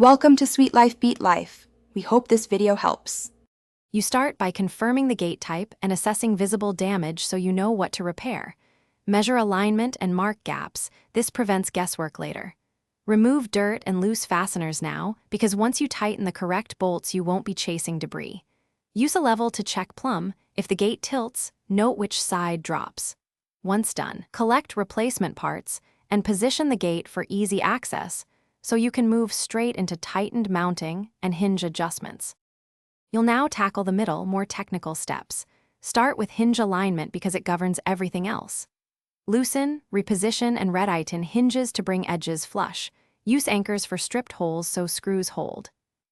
Welcome to Sweet Life Beat Life. We hope this video helps. You start by confirming the gate type and assessing visible damage so you know what to repair. Measure alignment and mark gaps. This prevents guesswork later. Remove dirt and loose fasteners now, because once you tighten the correct bolts, you won't be chasing debris. Use a level to check plumb. If the gate tilts, note which side drops. Once done, collect replacement parts and position the gate for easy access so you can move straight into tightened mounting and hinge adjustments. You'll now tackle the middle, more technical steps. Start with hinge alignment because it governs everything else. Loosen, reposition, and red-iron hinges to bring edges flush. Use anchors for stripped holes so screws hold.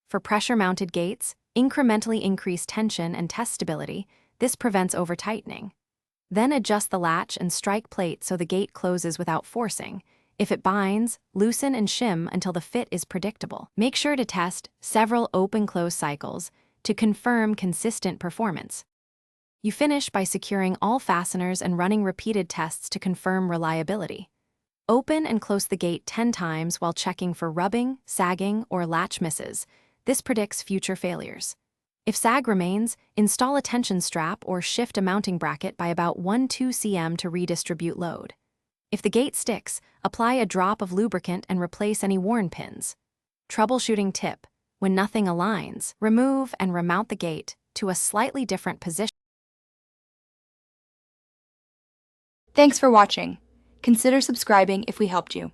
For pressure-mounted gates, incrementally increase tension and test stability. This prevents over-tightening. Then adjust the latch and strike plate so the gate closes without forcing. If it binds, loosen and shim until the fit is predictable. Make sure to test several open-close cycles to confirm consistent performance. You finish by securing all fasteners and running repeated tests to confirm reliability. Open and close the gate 10 times while checking for rubbing, sagging, or latch misses. This predicts future failures. If sag remains, install a tension strap or shift a mounting bracket by about 1-2 cm to redistribute load. If the gate sticks, apply a drop of lubricant and replace any worn pins. Troubleshooting tip: when nothing aligns, remove and remount the gate to a slightly different position. Thanks for watching. Consider subscribing if we helped you.